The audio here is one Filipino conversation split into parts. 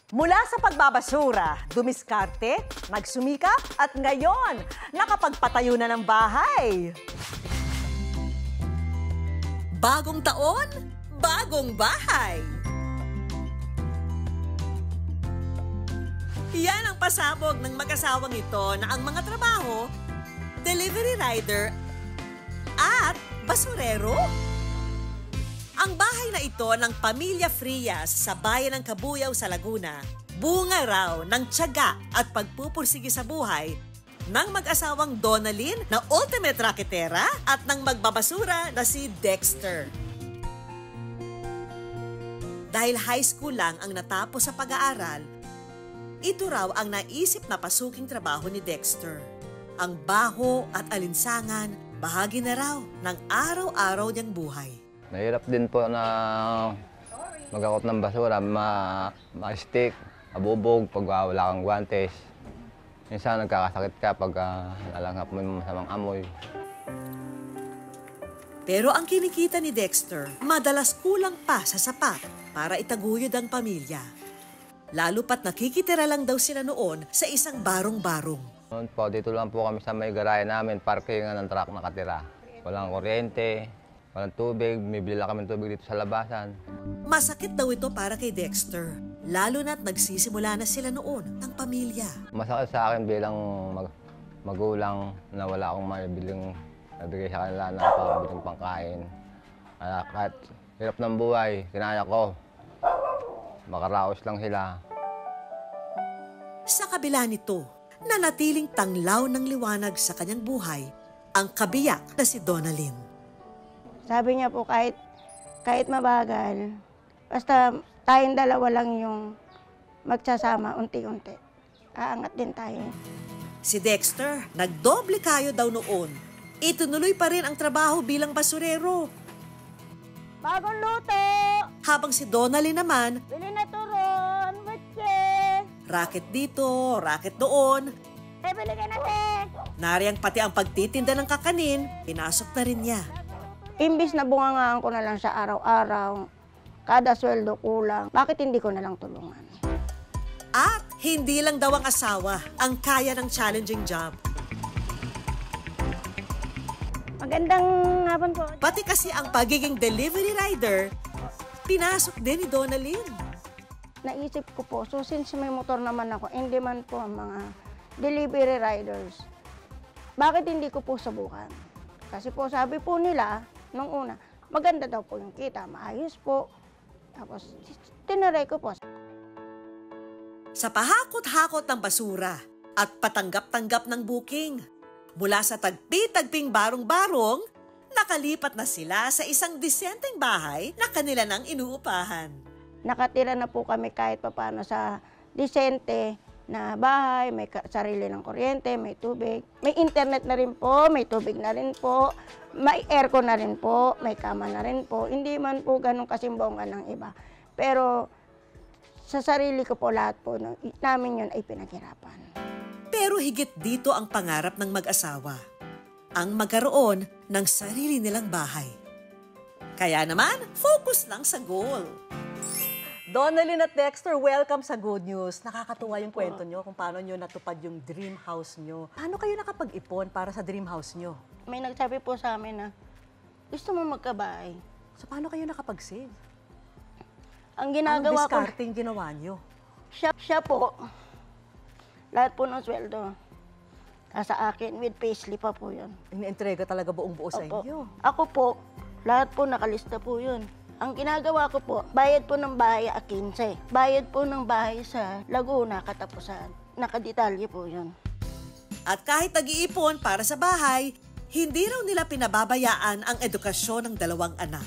Mula sa pagbabasura, dumiskarte, nagsumikap at ngayon, nakapagpatayo na ng bahay. Bagong taon, bagong bahay. Yan ang pasabog ng mag-asawang ito na ang mga trabaho, delivery rider at basurero. Ang bahay na ito ng pamilya Frias sa bayan ng Cabuyao sa Laguna, bunga raw ng tiyaga at pagpupursige sa buhay ng mag-asawang Donalyn na ultimate raketera at ng magbabasura na si Dexter. Dahil high school lang ang natapos sa pag-aaral, ito raw ang naisip na pasuking trabaho ni Dexter. Ang baho at alinsangan, bahagi na raw ng araw-araw niyang buhay. Mahirap din po na mag-akot ng basura, ma-stick, mabubog pag wala kang guwantes. Minsan nagkakasakit ka pag nalanghap mo yung masamang amoy. Pero ang kinikita ni Dexter, madalas kulang pa sa sapat para itaguyod ang pamilya. Lalo pat nakikitira lang daw sila noon sa isang barong-barong. Noon po, dito lang po kami sa may garahe namin, parkingan ng truck nakatira. Walang kuryente, walang tubig, bibili lang kami ng tubig dito sa labasan. Masakit daw ito para kay Dexter, lalo na't nagsisimula na sila noon ng pamilya. Masakit sa akin bilang magulang na wala akong mabigay sa kanila na pangbiling pangkain. Kahit hirap ng buhay, kinaya ko. Makaraos lang sila. Sa kabila nito, nanatiling tanglaw ng liwanag sa kanyang buhay ang kabiyak na si Donalyn. Sabi niya po kahit mabagal, basta tayong dalawa lang yung magsasama unti-unti. Aangat din tayo. Si Dexter, nagdoble kayo daw noon. Itunuloy pa rin ang trabaho bilang basurero. Bagong luto! Habang si Donalyn naman, Bili na turon, butche! raket dito, raket doon. Bili ka na, Tek! Nariyang pati ang pagtitinda ng kakanin, pinasok na rin niya. Imbis na bungangaan ko na lang siya araw-araw, kada sweldo kulang, bakit hindi ko na lang tulungan? At hindi lang daw ang asawa ang kaya ng challenging job. Magandang hapon po. Pati kasi ang pagiging delivery rider, pinasok din ni Donalyn. Naisip ko po, so since may motor naman ako, in demand po ang mga delivery riders, bakit hindi ko po subukan? Kasi po sabi po nila, nung una, maganda daw po yung kita, maayos po. Tapos tinaray ko po. Sa pahakot-hakot ng basura at patanggap-tanggap ng booking, mula sa tagpi-tagping barong-barong, nakalipat na sila sa isang disenteng bahay na kanila nang inuupahan. Nakatira na po kami kahit papaano sa disente na bahay, may sarili ng kuryente, may tubig. May internet na rin po, may tubig na rin po, may aircon na rin po, may kama na rin po. Hindi man po ganun kasimbongan ng iba. Pero sa sarili ko po lahat po, namin yun ay pinaghirapan. Pero higit dito ang pangarap ng mag-asawa, ang magkaroon ng sarili nilang bahay. Kaya naman, focus lang sa goal. Donalyn at Dexter, welcome sa Good News. Nakakatuwa yung kwento nyo kung paano nyo natupad yung dream house nyo. Paano kayo nakapag-ipon para sa dream house nyo? May nagsabi po sa amin na, gusto mo magkabahay? So paano kayo nakapag-save? Ang ginagawa ko, discarding ginawa nyo? siya po, lahat po ng sweldo, nasa akin, with payslip pa po yun. Inientrega talaga buong buo sa Opo. inyo? Ako po, lahat po nakalista po yun. Ang ginagawa ko po, bayad po ng bahay a 15. Bayad po ng bahay sa Laguna, katapusan. Nakadetalye po yun. At kahit nag-iipon para sa bahay, hindi raw nila pinababayaan ang edukasyon ng dalawang anak.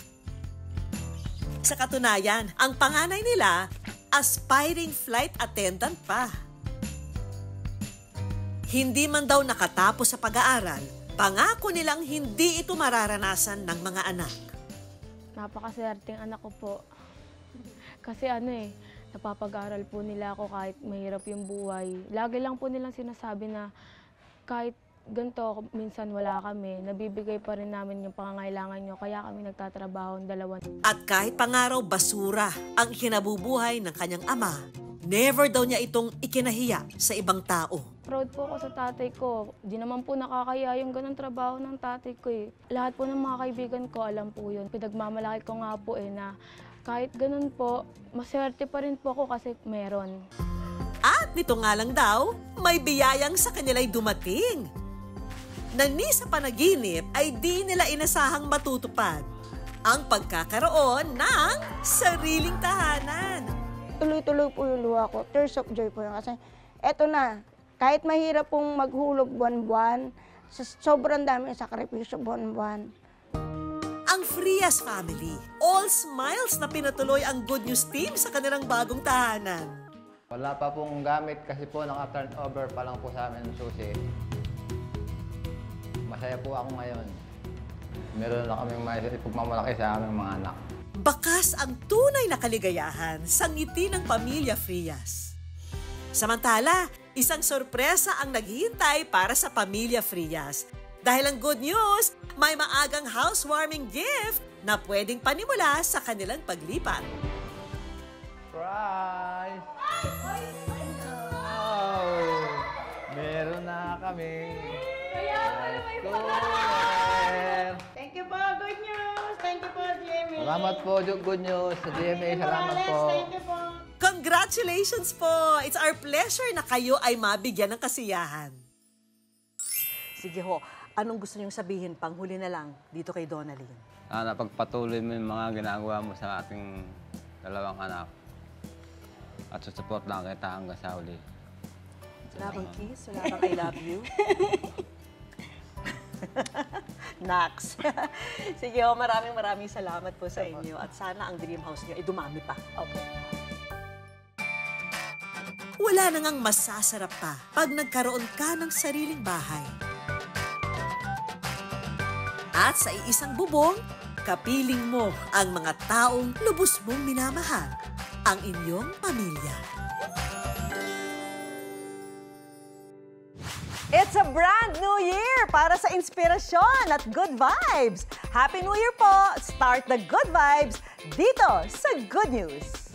Sa katunayan, ang panganay nila, aspiring flight attendant pa. Hindi man daw nakatapos sa pag-aaral, pangako nilang hindi ito mararanasan ng mga anak. Napakaswerteng anak ko po. Kasi napapag-aral po nila ako kahit mahirap yung buhay. Lagi lang po nilang sinasabi na kahit ganito, minsan wala kami, nabibigay pa rin namin yung pangangailangan nyo, kaya kami nagtatrabaho ang dalawa. At kahit pangaraw basura ang kinabubuhay ng kanyang ama, never daw niya itong ikinahiya sa ibang tao. Proud po ako sa tatay ko. Di naman po nakakaya yung ganang trabaho ng tatay ko eh. Lahat po ng mga kaibigan ko, alam po yun. Pinagmamalaki ko nga po na kahit ganun po, maswerte pa rin po ako kasi meron. At nito nga lang daw, may biyayang sa kanila'y dumating. Na ni sa panaginip ay di nila inasahang matutupad ang pagkakaroon ng sariling tahanan. Tuloy-tuloy po yung luha ko. Tears of joy po yun. Kasi eto na, kahit mahirap pong maghulog buwan-buwan, sobrang daming sakripisyo buwan-buwan. Ang Frias family, all smiles na pinatuloy ang Good News team sa kanilang bagong tahanan. Wala pa pong gamit kasi po naka-turn over pa lang po sa amin ng susi. Masaya po ako ngayon. Meron na kaming ipagmamalaki sa aming mga anak. Bakas ang tunay na kaligayahan sa ngiti ng pamilya Frias. Samantala, isang sorpresa ang naghihintay para sa pamilya Frias. Dahil ang good news, may maagang housewarming gift na pwedeng panimula sa kanilang paglipat. Surprise! Oh, meron na kami. Thank you po, good news! Thank you po, GMA! Salamat po, Good News. Sa GMA, salamat po. Thank you po! Congratulations po! It's our pleasure na kayo ay mabigyan ng kasiyahan. Sige ho, anong gusto niyong sabihin panghuli na lang dito kay Donalyn? Napagpatuloy mo yung mga ginagawa mo sa ating dalawang anak. At susupport lang kita hanggang sa uli. Wala bang kiss? Wala bang I love you? Nax. Sige ho, maraming salamat po sa inyo. At sana ang dream house niyo ay dumami pa. Opo. Wala na ngang masasarap pa pag nagkaroon ka ng sariling bahay. At sa iisang bubong, kapiling mo ang mga taong lubos mong minamahal, ang inyong pamilya. It's a brand new year para sa inspirasyon at good vibes. Happy New Year po! Start the good vibes dito sa Good News.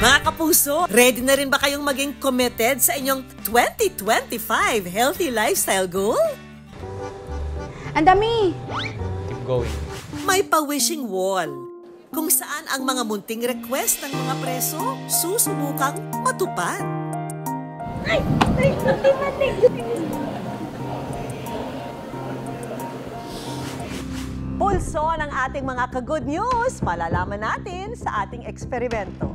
Mga kapuso, ready na rin ba kayong maging committed sa inyong 2025 healthy lifestyle goal? Ang dami! Keep going. May pa-wishing wall, kung saan ang mga munting request ng mga preso susubukang matupad. Pulso ng ating mga ka-good news, malalaman natin sa ating eksperimento.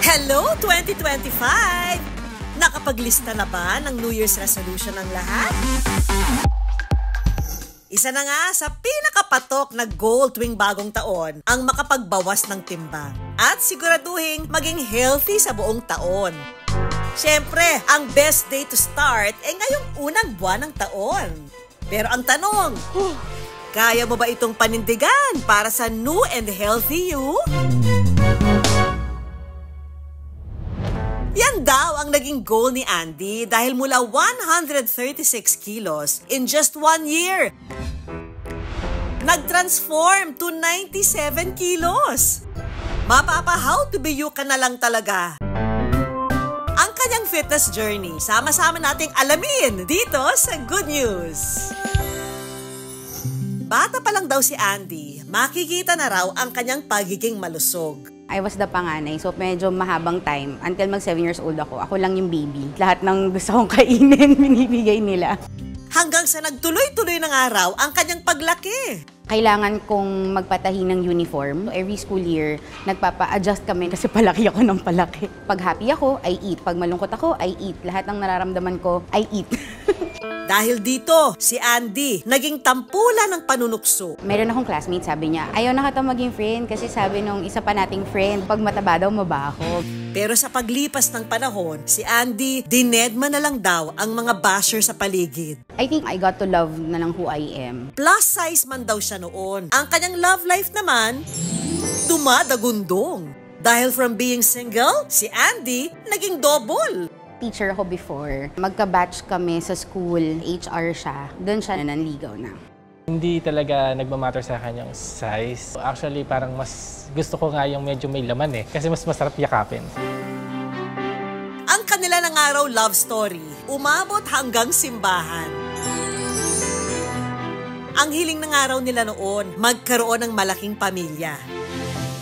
Hello 2025! Nakapaglista na ba ng New Year's resolution ng lahat? Isa na nga sa pinakapatok na goal tuwing bagong taon ang makapagbawas ng timbang at siguraduhin maging healthy sa buong taon. Siyempre, ang best day to start ay ngayong unang buwan ng taon. Pero ang tanong, kaya mo ba itong panindigan para sa new and healthy you? Yan daw ang naging goal ni Andy dahil mula 136 kilos in just 1 year, nag-transform to 97 kilos. Mapapa-how to be you ka na lang talaga. Ang kanyang fitness journey, sama-sama nating alamin dito sa Good News. Bata pa lang daw si Andy, makikita na raw ang kanyang pagiging malusog. I was the panganay, so medyo mahabang time. Until mag 7 years old ako lang yung baby. Lahat ng gusto kong kainin, binibigay nila. Hanggang sa nagtuloy-tuloy ng araw ang kanyang paglaki. Kailangan kong magpatahi ng uniform. Every school year, nagpapa-adjust kami kasi palaki ako ng palaki. Pag happy ako, I eat. Pag malungkot ako, I eat. Lahat ng nararamdaman ko, I eat. Dahil dito, si Andy naging tampulan ng panunukso. Meron akong classmate, sabi niya, ayaw na kita maging friend kasi sabi nung isa pa nating friend, pag mataba daw, mabaho. Pero sa paglipas ng panahon, si Andy dinedma na lang daw ang mga basher sa paligid. I think I got to love na lang who I am. Plus size man daw siya noon. Ang kanyang love life naman, dumadagundong. Dahil from being single, si Andy naging double. teacher ako before. Magka-batch kami sa school, HR siya. Doon siya nanligaw na. Hindi talaga nagmamatter sa akin yung size. Actually, parang mas gusto ko nga yung medyo may laman eh. Kasi mas masarap yakapin. Ang kanila ng araw love story, umabot hanggang simbahan. Ang hiling ng araw nila noon, magkaroon ng malaking pamilya.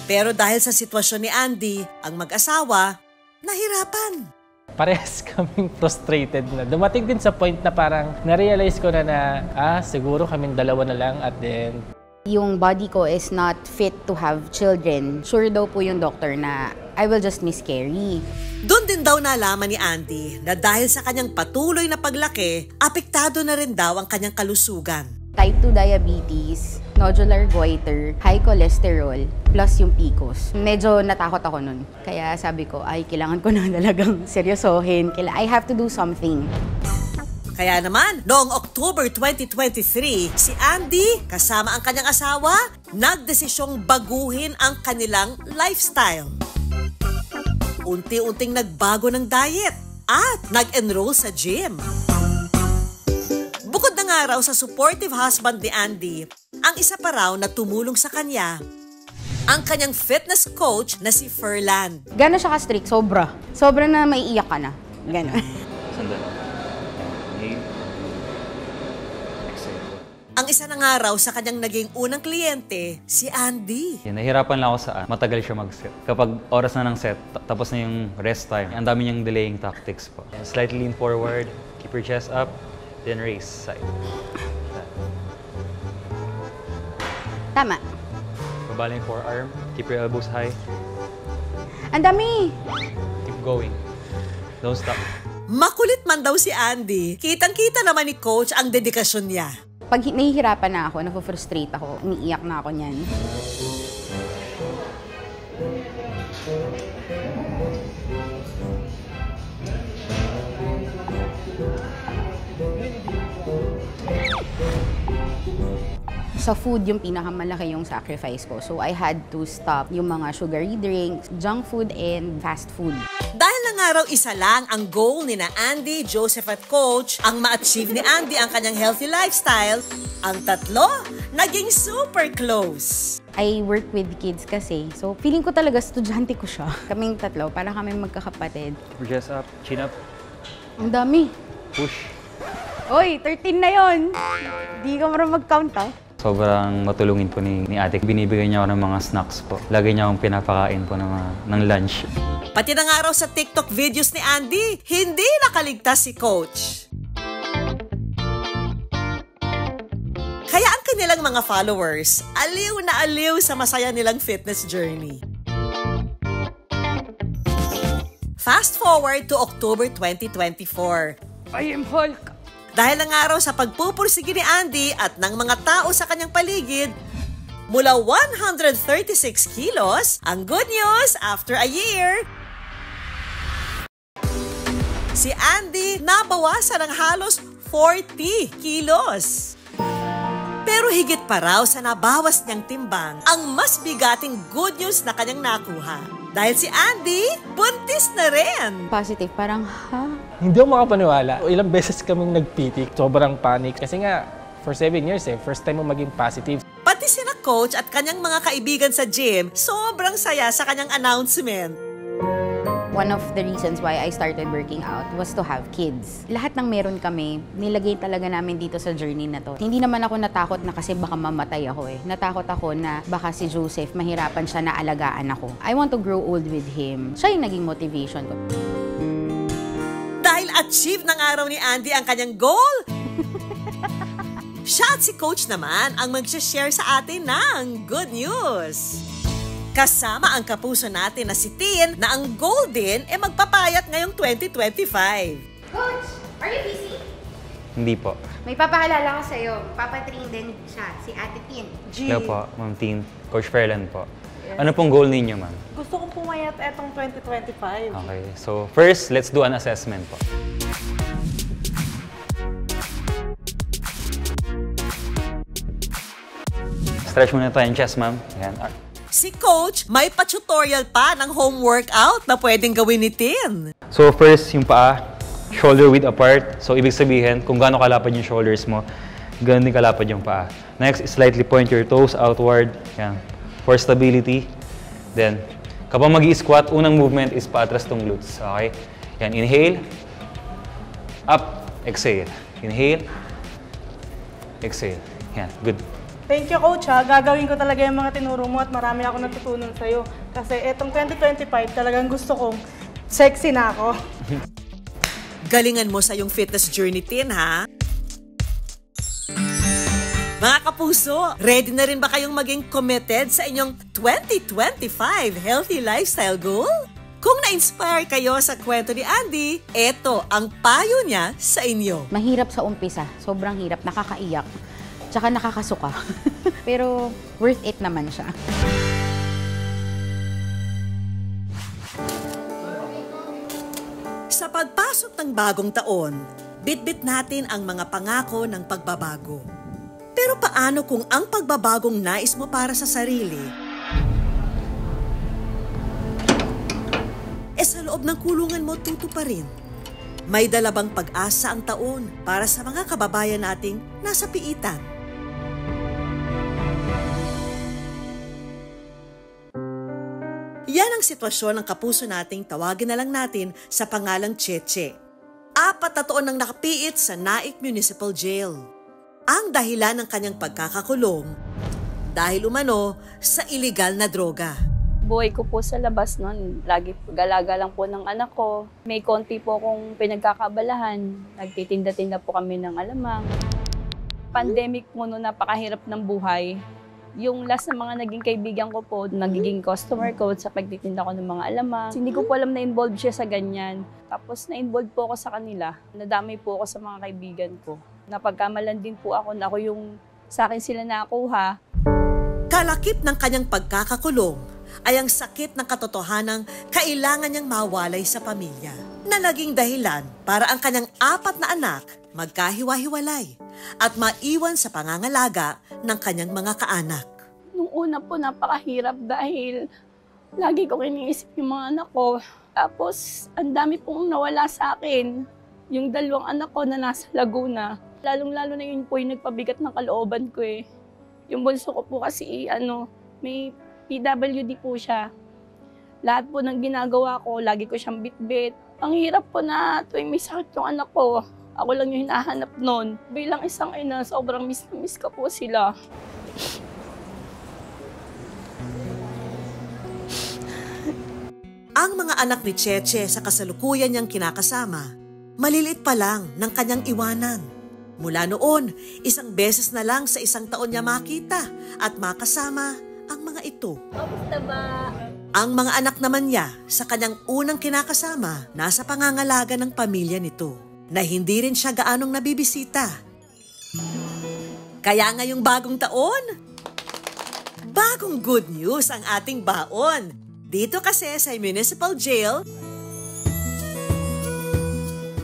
Pero dahil sa sitwasyon ni Andy, ang mag-asawa, nahirapan. Parehas kaming frustrated na. Dumating din sa point na parang na-realize ko na siguro kaming dalawa na lang at then... Yung body ko is not fit to have children. Sure daw po yung doctor na I will just miscarry. Doon din daw nalaman ni Andy na dahil sa kanyang patuloy na paglaki, apektado na rin daw ang kanyang kalusugan. Type 2 diabetes, nodular goiter, high cholesterol, plus yung PCOS. Medyo natakot ako nun. Kaya sabi ko, ay, kailangan ko na talagang seryosohin. I have to do something. Kaya naman, noong October 2023, si Andy, kasama ang kanyang asawa, nagdesisyong baguhin ang kanilang lifestyle. Unti-unting nagbago ng diet at nag-enroll sa gym. Bukod na nga raw sa supportive husband ni Andy, ang isa pa raw na tumulong sa kanya, ang kanyang fitness coach na si Ferland. Gano'n siya ka-strict? Sobra. Sobra na maiiyak ka na. Gano'n. Ang isa na nga raw sa kanyang naging unang kliyente, si Andy. Nahirapan lang ako sa matagal siya mag-set. Kapag oras na ng set, tapos na yung rest time, ang dami niyang delaying tactics po. Slightly lean forward, keep your chest up, then raise side. Tama. Babala yung forearm, keep your elbows high. Ang dami! Keep going. Don't stop. Makulit man daw si Andy, kitang-kita naman ni coach ang dedikasyon niya. Pag nahihirapan na ako, nafo-frustrate ako, umiiyak na ako niyan. Sa food, yung pinakamalaki yung sacrifice ko. So I had to stop yung mga sugary drinks, junk food, and fast food. Dahil na nga raw isa lang ang goal ni na Andy, Joseph at Coach, ang ma-achieve ni Andy ang kanyang healthy lifestyle, ang tatlo naging super close. I work with kids kasi, so feeling ko talaga estudyante ko siya. Kaming tatlo, para kaming magkakapatid. Keep your chest up, chin up, Ang dami. push. Oy, 13 na yon. Di ka marunong mag-count, ah. Sobrang matulungin po ni ate. Binibigay niya ako ng mga snacks po. Lagi niya akong pinapakain po ng lunch. Pati na nga raw sa TikTok videos ni Andy, hindi nakaligtas si Coach. Kaya ang kanilang mga followers, aliw na aliw sa masaya nilang fitness journey. Fast forward to October 2024. I am Hulk. Dahil na nga raw sa pagpupursige ni Andy at ng mga tao sa kanyang paligid, mula 136 kilos, ang good news after a year, si Andy nabawasan ng halos 40 kilos. Pero higit pa raw sa nabawas niyang timbang, ang mas bigating good news na kanyang nakuha. Dahil si Andy, buntis na rin. Positive, parang, ha? Hindi ako makapaniwala. Ilang beses kaming nagpitik. Sobrang panic. Kasi nga, for 7 years first time mo maging positive. Pati sina Coach at kanyang mga kaibigan sa gym, sobrang saya sa kanyang announcement. One of the reasons why I started working out was to have kids. Lahat ng meron kami, nilagay talaga namin dito sa journey na to. Hindi naman ako natakot na kasi baka mamatay ako Natakot ako na baka si Joseph, mahirapan siya na alagaan ako. I want to grow old with him. Siya yung naging motivation ko. Dahil achieve ng araw ni Andy ang kanyang goal, siya at si Coach naman ang mag-share sa atin ng good news. Kasama ang kapuso natin na si Tin na ang goal din magpapayat ngayong 2025. Coach, are you busy? Hindi po. May papakalala ko sa'yo. Papatrain din siya, si Ate Tin. Hello po, Ma'am Tin. Coach Ferland po. Ano pong goal ninyo, ma'am? Gusto kong pumayat etong 2025. Okay, so first, let's do an assessment po. Stretch muna tayo yung chest, ma'am. Ayan. Si Coach may pa-tutorial pa ng home workout na pwedeng gawin ni Tin. So first, yung paa, shoulder width apart. So ibig sabihin, kung gaano kalapad yung shoulders mo, ganun din kalapad yung paa. Next, slightly point your toes outward. Yan. For stability. Then, kapag mag-i-squat, unang movement is paatras tong glutes. Okay? Yan, inhale. Up. Exhale. Inhale. Exhale. Yan, good. Thank you, Coach. Gagawin ko talaga yung mga tinuro mo at marami ako natutunan sa'yo. Kasi etong 2025, talagang gusto kong sexy na ako. Galingan mo sa iyong fitness journey, Tin, ha? Mga kapuso, ready na rin ba kayong maging committed sa inyong 2025 healthy lifestyle goal? Kung na-inspire kayo sa kwento ni Andy, eto ang payo niya sa inyo. Mahirap sa umpisa. Sobrang hirap. Nakakaiyak. Tsaka nakakasuka. Pero worth it naman siya. Sa pagpasok ng bagong taon, bitbit natin ang mga pangako ng pagbabago. Pero paano kung ang pagbabagong nais mo para sa sarili sa loob ng kulungan mo tutuparin? May dalabang pag-asa ang taon para sa mga kababayan nating nasa piitan. Yan ang sitwasyon ng kapuso nating tawagin na lang natin sa pangalang Cheche. 4 na taon nang nakapiit sa Naik Municipal Jail. Ang dahilan ng kanyang pagkakakulong dahil umano sa iligal na droga. Buhay ko po sa labas noon, lagi galaga lang po ng anak ko. May konti po akong pinagkakabalahan. Nagtitinda-tinda po kami ng alamang. Pandemic po noon, napakahirap ng buhay. Yung last na mga naging kaibigan ko po, nagiging customer ko sa pagtitinda ko ng mga alamang. Hindi ko po alam na involved siya sa ganyan. Tapos na-involved po ako sa kanila. Nadamay po ako sa mga kaibigan ko. Napagkamalan din po ako na ako yung sa akin sila nakuha. Kalakip ng kanyang pagkakakulong ay ang sakit ng katotohanang kailangan niyang mawalay sa pamilya na naging dahilan para ang kanyang 4 na anak magkahiwa-hiwalay at maiwan sa pangangalaga ng kanyang mga kaanak. Nung una po napakahirap dahil lagi ko iniisip yung mga anak ko. Tapos ang dami pong nawala sa akin. Yung 2 anak ko na nasa Laguna. Lalong-lalo na yun po yung nagpabigat ng kalooban ko eh. Yung bunso ko po kasi may PWD po siya. Lahat po ng ginagawa ko, lagi ko siyang bitbit. Ang hirap po na tuwing may sakit yung anak ko. Ako lang yung hinahanap noon. Bilang isang ina, sobrang miss na miss ko po sila. Ang mga anak ni Cheche sa kasalukuyan niyang kinakasama, maliliit pa lang ng kanyang iwanan. Mula noon, 1 beses na lang sa 1 taon niya makita at makasama ang mga ito. Kamusta ba? Ang mga anak naman niya sa kanyang unang kinakasama nasa pangangalaga ng pamilya nito na hindi rin siya gaanong nabibisita. Kaya ngayong bagong taon, bagong good news ang ating baon. Dito kasi sa Municipal Jail,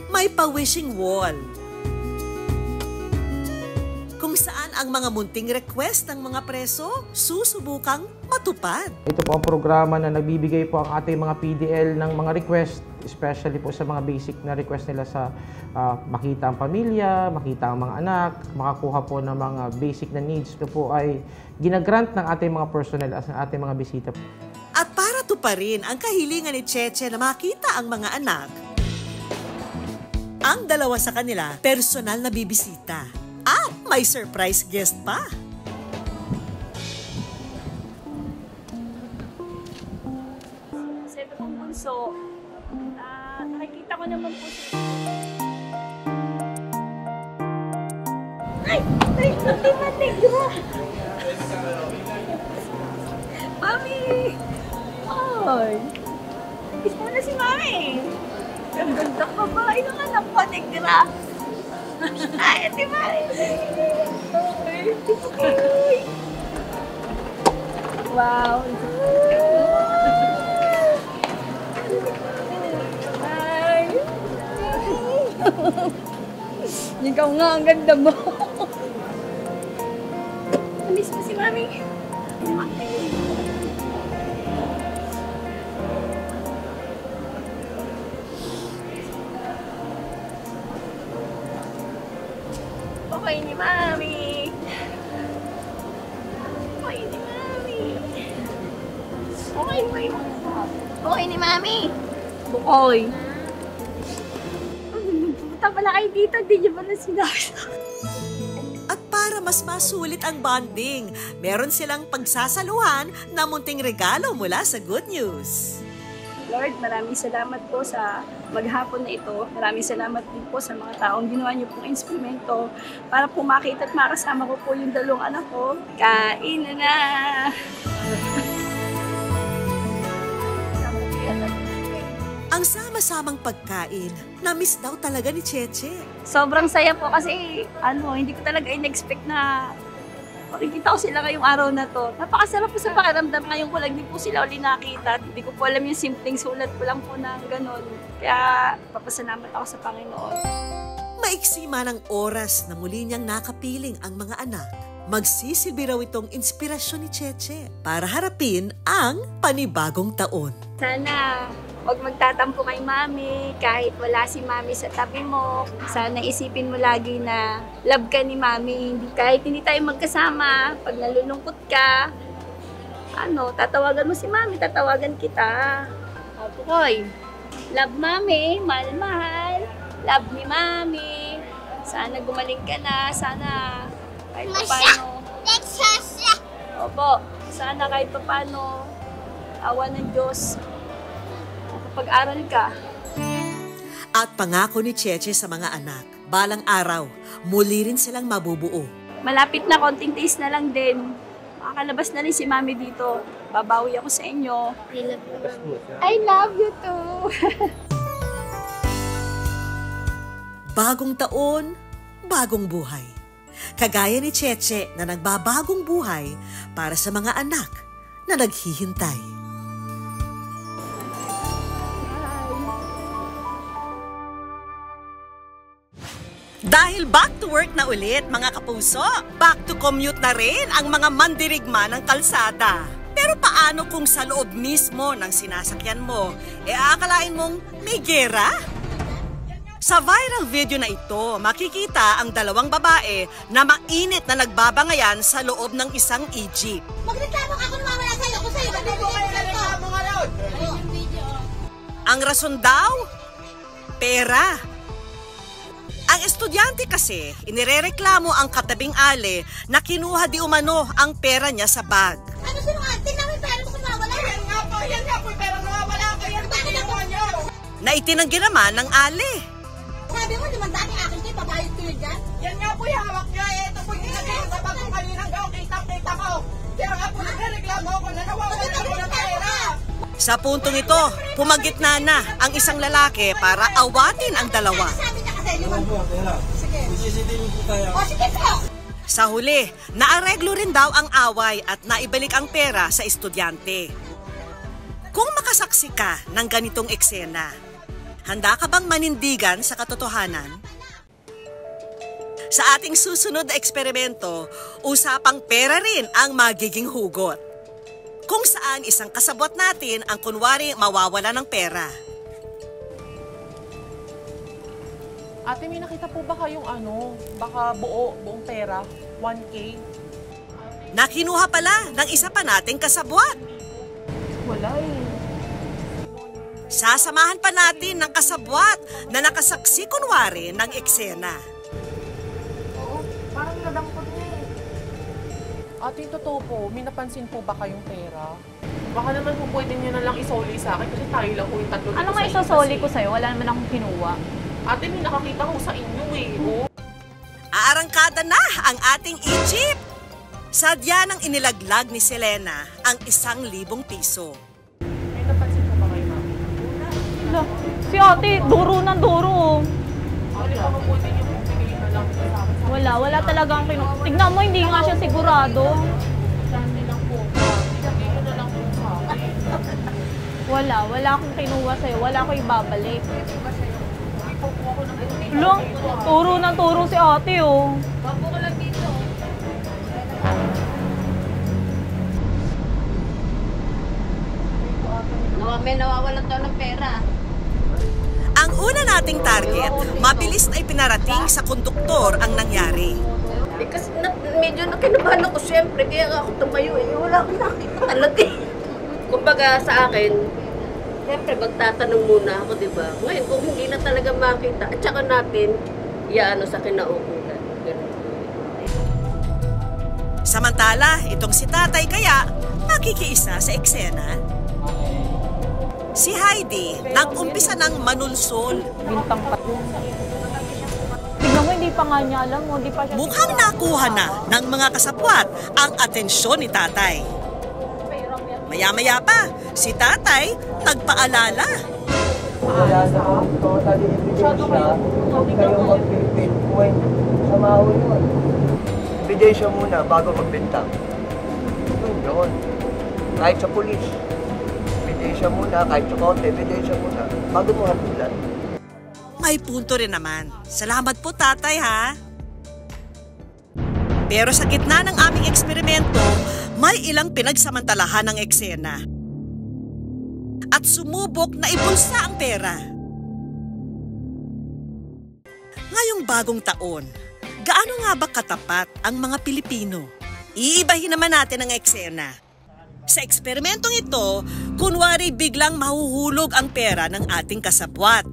may pa-wishing wall. Kung saan ang mga munting request ng mga preso susubukang matupad. Ito po ang programa na nagbibigay po ang ating mga PDL ng mga request, especially po sa mga basic na request nila sa makita ang pamilya, makita ang mga anak, makakuha po ng mga basic na needs. Ito po ay ginagrant ng ating mga personnel at ng ating mga bisita. At para tuparin ang kahilingan ni Cheche na makita ang mga anak, ang 2 sa kanila personal na bibisita. At may surprise guest pa. Sa ito pong bunso, nakikita ko naman po siya. Ay! Matik! Mami! Ay! Kiss mo na si Mami! Ang ganda pa ba? Ilang anak ko, Negra? Ay, Ate Mari! Wow! Ay! Ikaw nga, ang ganda mo! Namiss mo si Mami! Okay ni Mami. Okay ni Mami. Okay ni Mami. Okay ni Mami. Bukoy. Punta pala kayo dito, di niyo ba na sinabi? At para mas masulit ang bonding, meron silang pagsasaluhan na munting regalo mula sa Good News. Lord, maraming salamat po sa maghapon na ito. Maraming salamat din po sa mga taong ginawa niyo pong instrumento para po makita at makasama ko po yung 2 anak ko. Kain na! Ang sama-samang pagkain, na-miss daw talaga ni Cheche. Sobrang saya po kasi hindi ko talaga in-expect na makikita ko sila ngayong araw na to. Napakasarap po sa pakiramdam. Ngayon ko lang din po sila uli nakita. Hindi ko po alam yung simpleng sulat ko lang po na gano'n. Kaya papasalamat ako sa Panginoon. Maiksi man ang oras na muli niyang nakapiling ang mga anak, magsisilbi raw itong inspirasyon ni Cheche para harapin ang panibagong taon. Sana huwag magtatampo kay Mami kahit wala si Mami sa tabi mo. Sana isipin mo lagi na love ka ni Mami. Kahit hindi tayo magkasama, pag nalulungkot ka, tatawagan mo si Mami, tatawagan kita. Hoy, love Mami, mahal-mahal. Love ni Mami. Sana gumaling ka na, sana kahit paano. Opo, sana kahit paano, awa ng Diyos, pag-aral ka. At pangako ni Cheche sa mga anak, balang araw, muli rin silang mabubuo. Malapit na, konting taste na lang din. Makakalabas na rin si Mami dito. Babawi ako sa inyo. I love you too. Bagong taon, bagong buhay. Kagaya ni Cheche na nagbabagong buhay para sa mga anak na naghihintay. Dahil back to work na ulit mga kapuso, back to commute na rin ang mga mandirigma ng kalsada. Pero paano kung sa loob mismo ng sinasakyan mo, aakalain mong may gera? Sa viral video na ito, makikita ang 2 babae na mainit na nagbabangayan sa loob ng isang e-jeep. Magreklamo ka kung mawala sa'yo. Kung sa'yo, magreklamo nga raw. Ang rason daw, pera. Ang estudyante kasi, inirereklamo ang katabing ale na kinuha di umano ang pera niya sa bag. Ano sinungaling? Tingnan mo yung pera mo kung mawala. Yan nga po, yung pera nawawala ko. Yan ba ginawa niyo? Na itinanggi naman ng ale. Sabi mo, 500 yung akin kayo, babayad ko yun dyan. Yan nga po yung hawak niya. Ito po yung ginagawa sa bag ko kaninang gaw. Kita ko. Kaya nga po nagreklamo ako na nawawala ko ng pera. Sa puntong ito, pumagitna na ang isang lalaki para awatin ang 2. Sa huli, naareglo rin daw ang away at naibalik ang pera sa estudyante. Kung makasaksi ka ng ganitong eksena, handa ka bang manindigan sa katotohanan? Sa ating susunod na eksperimento, usapang pera rin ang magiging hugot. Kung saan isang kasabot natin ang kunwari mawawala ng pera. Ate, may nakita po ba kayong baka buong pera, 1K? Nakinuha pala ng isa pa nating kasabwat. Wala eh. Sasamahan pa natin ng kasabwat na nakasaksi kunwari ng eksena. Oo, parang nadampot niya eh. Ate, totoo po, may napansin po ba kayong pera? Baka naman po pwede niyo na lang isoli sa akin kasi tayo lang po yung 3 dito. Ano nga isosoli ko sa'yo? Wala naman akong kinuha. Ate, may nakakita ko sa inyo eh. Oh. Aarangkada na ang ating Egypt. Sadya nang inilaglag ni Selena ang 1,000 piso. May napansin po ba kayo, Mami? Si ate, duro ng duro. Ate, baka pwede niyo po bigay na lang sa akin. Wala talagang kinuha. Tignan mo, hindi nga siya sigurado. Saan lang po. Bigay niyo na lang po sa akin. Wala akong kinuha sa'yo. Wala akong ibabalik. Turo ng turo si ate, oh. Bago ko lang dito. May nawawalan daw ng pera. Ang Ang una nating target, mabilis na ipinarating sa konduktor ang nangyari. Kasi medyo nakinabahan ako siyempre, kaya ako tumayo eh. Wala akong nakita talaga eh. Kumbaga sa akin, siyempre magtatanong muna ako, di ba? Ngayon, kung hindi na talaga makita, at saka natin, iaano sa kinaukulan. Samantala, itong si tatay kaya makikiisa sa eksena. Si Heidi, nag-umpisa ng manulsol. Bintang pa. Tignan mo, hindi pa nga niya alam. Hindi pa siya Mukhang nakuha na ng mga kasapwat ang atensyon ni tatay. Maya-maya pa, si tatay nagpaalala. Wala na totally ebidensya, huwag kayong mag-pinpoint sa mahon yun. Ebidensya muna bago magbenta. Yun. Kahit sa pulis. Ebidensya muna, kahit sa konti, ebidensya muna, bago mo hatulan. May punto rin naman. Salamat po tatay ha. Pero sa gitna ng aming eksperimento, may ilang pinagsamantalahan ng eksena. At sumubok na ibulsa ang pera. Ngayong bagong taon, gaano nga ba katapat ang mga Pilipino? Iibahin naman natin ang eksena. Sa eksperimentong ito, kunwari biglang mahuhulog ang pera ng ating kasapwat.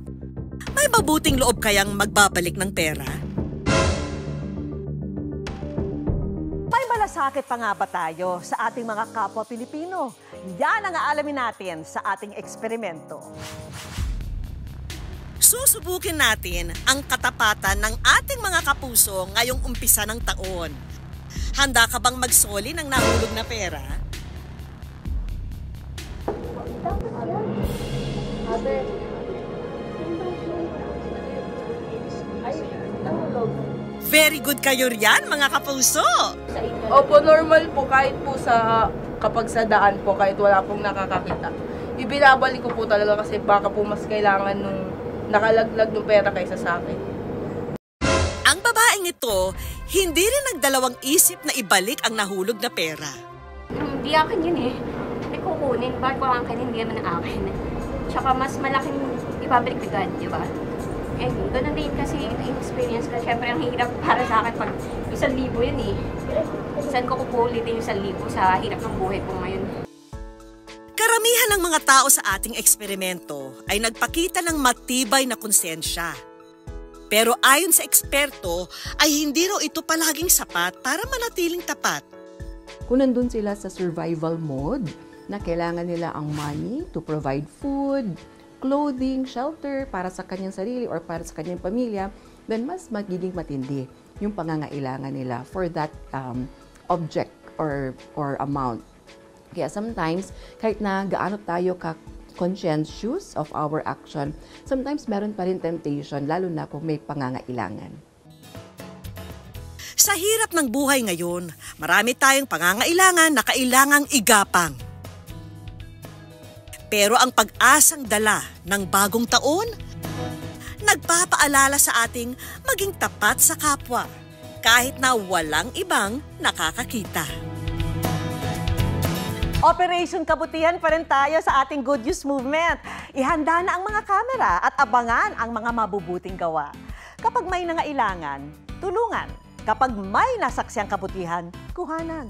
May mabuting loob kayang magbabalik ng pera? May malasakit pa nga ba tayo sa ating mga kapwa Pilipino? Yan ang aalamin natin sa ating eksperimento. Susubukin natin ang katapatan ng ating mga kapuso ngayong umpisa ng taon. Handa ka bang magsoli ng nahulog na pera? Very good kayo riyan, mga kapuso! Opo, normal po kahit po kapag sa daan po, kahit wala pong nakakakita. Ibinabalik ko po talaga kasi baka po mas kailangan nung nakalaglag ng pera kaysa sa akin. Ang babaeng ito, hindi rin nagdalawang isip na ibalik ang nahulog na pera. Hindi akin yun eh. Hindi kukunin. Bakit ko akin, hindi naman akin. Tsaka mas malaking ibabalik agad, di ba? Eh, ganun din kasi ito yung experience ko. Siyempre, ang hirap para sa akin pag 1,000 yun eh. Saan ko ulitin yung 1,000 sa hirap ng buhay ko ngayon? Karamihan ng mga tao sa ating eksperimento ay nagpakita ng matibay na konsensya. Pero ayon sa eksperto, ay hindi raw ito palaging sapat para manatiling tapat. Kung nandun sila sa survival mode, na kailangan nila ang money to provide food, clothing, shelter para sa kanyang sarili or para sa kanyang pamilya, then mas magiging matindi yung pangangailangan nila for that object or amount. Kaya sometimes, kahit na gaano tayo conscientious of our action, sometimes meron pa rin temptation, lalo na kung may pangangailangan. Sa hirap ng buhay ngayon, marami tayong pangangailangan na kailangang igapang. Pero ang pag-asang dala ng bagong taon, nagpapaalala sa ating maging tapat sa kapwa, kahit na walang ibang nakakakita. Operation Kabutihan pa rin tayo sa ating Good News Movement. Ihanda na ang mga kamera at abangan ang mga mabubuting gawa. Kapag may nangailangan, tulungan. Kapag may nasaksiyang kabutihan, kuhanan.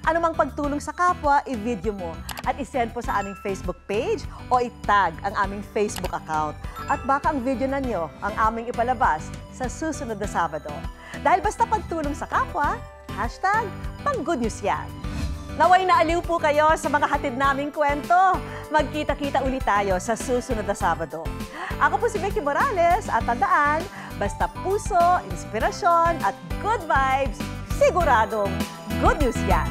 Anumang pagtulong sa kapwa, i-video mo at isend po sa aming Facebook page o itag ang aming Facebook account. At baka ang video na nyo ang aming ipalabas sa susunod na Sabado. Dahil basta pagtulong sa kapwa, #pang-good news yan. Naway naaliw po kayo sa mga hatid naming kwento. Magkita-kita ulit tayo sa susunod na Sabado. Ako po si Becky Morales at tandaan, basta puso, inspirasyon at good vibes, siguradong good news yan.